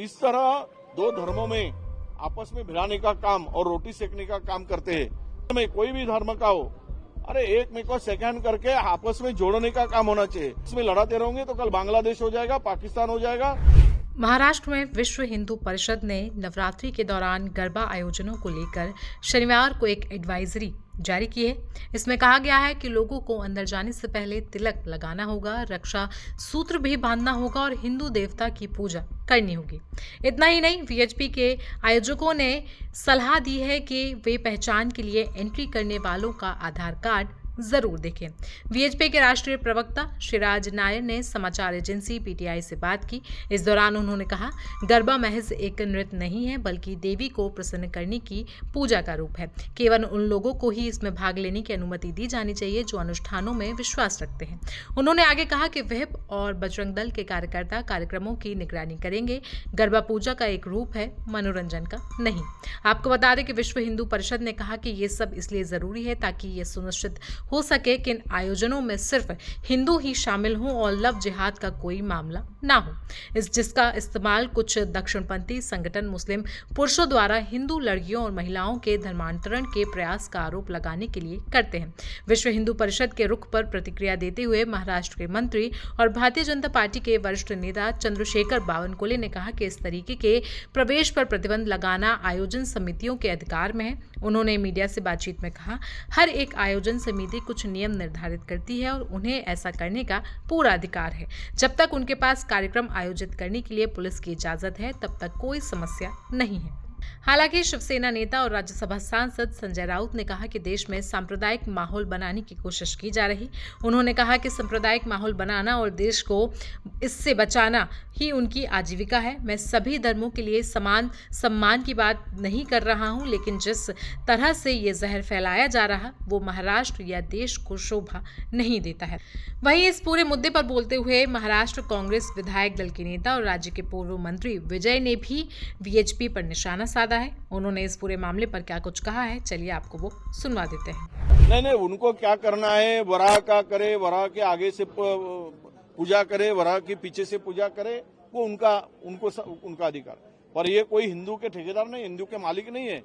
इस तरह दो धर्मों में आपस में भिड़ाने का काम और रोटी सेकने का काम करते हैं। में कोई भी धर्म का हो, अरे एक में को सेकंड करके आपस में जोड़ने का काम होना चाहिए। इसमें लड़ाते रहोगे तो कल बांग्लादेश हो जाएगा, पाकिस्तान हो जाएगा। महाराष्ट्र में विश्व हिंदू परिषद ने नवरात्रि के दौरान गरबा आयोजनों को लेकर शनिवार को एक एडवाइजरी जारी की है। इसमें कहा गया है कि लोगों को अंदर जाने से पहले तिलक लगाना होगा, रक्षा सूत्र भी बांधना होगा और हिंदू देवता की पूजा करनी होगी। इतना ही नहीं, वीएचपी के आयोजकों ने सलाह दी है कि वे पहचान के लिए एंट्री करने वालों का आधार कार्ड जरूर देखें। वीएचपी के राष्ट्रीय प्रवक्ता शिराज नायर ने समाचार एजेंसी पीटीआई से बात की। इस दौरान उन्होंने कहा, गरबा महज एक नृत्य नहीं है बल्कि देवी को प्रसन्न करने की पूजा का रूप है। केवल उन लोगों को ही इसमें भाग लेने की अनुमति दी जानी चाहिए जो अनुष्ठानों में विश्वास रखते हैं। उन्होंने आगे कहा कि विहिप और बजरंग दल के कार्यकर्ता कार्यक्रमों की निगरानी करेंगे। गरबा पूजा का एक रूप है, मनोरंजन का नहीं। आपको बता दें कि विश्व हिंदू परिषद ने कहा कि ये सब इसलिए जरूरी है ताकि ये सुनिश्चित हो सके कि इन आयोजनों में सिर्फ हिंदू ही शामिल हों और लव जिहाद का कोई मामला ना हो, जिसका इस्तेमाल कुछ दक्षिणपंथी संगठन मुस्लिम पुरुषों द्वारा हिंदू लड़कियों और महिलाओं के धर्मांतरण के प्रयास का आरोप लगाने के लिए करते हैं। विश्व हिंदू परिषद के रुख पर प्रतिक्रिया देते हुए महाराष्ट्र के मंत्री और भारतीय जनता पार्टी के वरिष्ठ नेता चंद्रशेखर बावनकुले ने कहा कि इस तरीके के प्रवेश पर प्रतिबंध लगाना आयोजन समितियों के अधिकार में है। उन्होंने मीडिया से बातचीत में कहा, हर एक आयोजन समिति कुछ नियम निर्धारित करती है और उन्हें ऐसा करने का पूरा अधिकार है। जब तक उनके पास कार्यक्रम आयोजित करने के लिए पुलिस की इजाजत है तब तक कोई समस्या नहीं है। हालांकि शिवसेना नेता और राज्यसभा सांसद संजय राउत ने कहा कि देश में सांप्रदायिक माहौल बनाने की कोशिश की जा रही। उन्होंने कहा कि सांप्रदायिक माहौल बनाना और देश को इससे बचाना ही उनकी आजीविका है। मैं सभी धर्मों के लिए समान सम्मान की बात नहीं कर रहा हूं, लेकिन जिस तरह से ये जहर फैलाया जा रहा वो महाराष्ट्र या देश को शोभा नहीं देता है। वहीं इस पूरे मुद्दे पर बोलते हुए महाराष्ट्र कांग्रेस विधायक दल के नेता और राज्य के पूर्व मंत्री विजय ने भी वीएचपी पर निशाना साधा है। उन्होंने इस पूरे मामले पर क्या कुछ कहा है, चलिए आपको वो सुनवा देते हैं। नहीं, उनको क्या करना है, वराह का करे, वराह के आगे से पूजा करे, वराह के पीछे से पूजा करे, वो उनका अधिकार। पर ये कोई हिंदू के ठेकेदार नहीं, हिंदू के मालिक नहीं है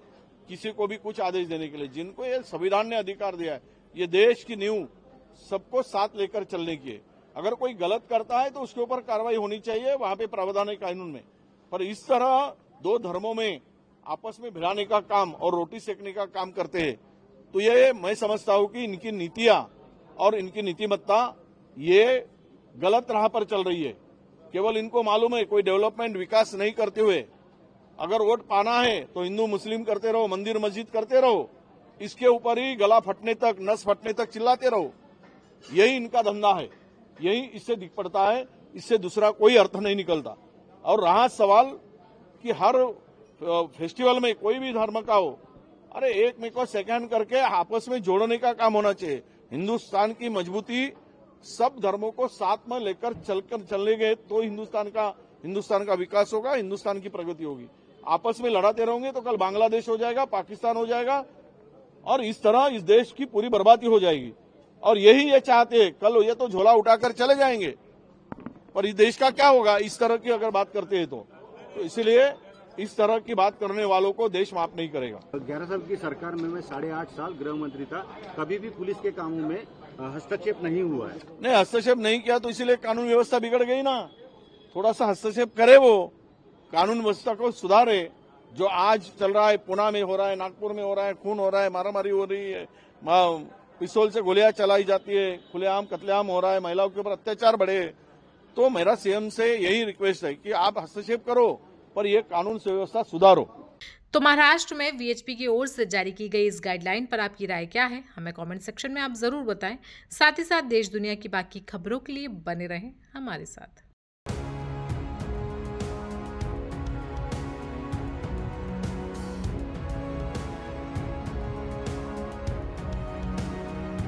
किसी को भी कुछ आदेश देने के लिए। जिनको ये संविधान ने अधिकार दिया है, ये देश की नींव सबको साथ लेकर चलने की है। अगर कोई गलत करता है तो उसके ऊपर कार्रवाई होनी चाहिए, वहां पे प्रावधान है कानून में। पर इस तरह दो धर्मों में आपस में भिड़ाने का काम और रोटी सेकने का काम करते हैं, तो ये मैं समझता हूं कि इनकी नीतियां और इनकी नीतिमत्ता ये गलत राह पर चल रही है। केवल इनको मालूम है कोई डेवलपमेंट विकास नहीं करते हुए अगर वोट पाना है तो हिंदू मुस्लिम करते रहो, मंदिर मस्जिद करते रहो, इसके ऊपर ही गला फटने तक, नस फटने तक चिल्लाते रहो। यही इनका धंधा है, यही इससे दिख पड़ता है, इससे दूसरा कोई अर्थ नहीं निकलता। और रहा सवाल कि हर फेस्टिवल में कोई भी धर्म का हो, अरे एक में को सेकंड करके आपस में जोड़ने का काम होना चाहिए। हिंदुस्तान की मजबूती सब धर्मों को साथ में लेकर चलने गए तो हिंदुस्तान का विकास होगा, हिंदुस्तान की प्रगति होगी। आपस में लड़ाते रहोगे तो कल बांग्लादेश हो जाएगा, पाकिस्तान हो जाएगा और इस तरह इस देश की पूरी बर्बादी हो जाएगी। और यही ये चाहते हैं, कल ये तो झोला उठाकर चले जाएंगे पर इस देश का क्या होगा इस तरह की अगर बात करते हैं तो इसलिए इस तरह की बात करने वालों को देश माफ नहीं करेगा। 11 साल की सरकार में मैं 8.5 साल गृह मंत्री था, कभी भी पुलिस के कामों में हस्तक्षेप नहीं हुआ है। नहीं, हस्तक्षेप नहीं किया तो इसीलिए कानून व्यवस्था बिगड़ गई ना। थोड़ा सा हस्तक्षेप करे, वो कानून व्यवस्था को सुधारे। जो आज चल रहा है, पुणे में हो रहा है, नागपुर में हो रहा है, खून हो रहा है, मारामारी हो रही है, पिस्तौल से गोलियां चलाई जाती है, खुलेआम कत्लेआम हो रहा है, महिलाओं के ऊपर अत्याचार बढ़े, तो मेरा सीएम से यही रिक्वेस्ट है कि आप हस्तक्षेप करो पर यह कानून व्यवस्था सुधारो। तो महाराष्ट्र में वीएचपी की ओर से जारी की गई इस गाइडलाइन पर आपकी राय क्या है, हमें कमेंट सेक्शन में आप जरूर बताएं। साथ ही साथ देश दुनिया की बाकी खबरों के लिए बने रहें हमारे साथ।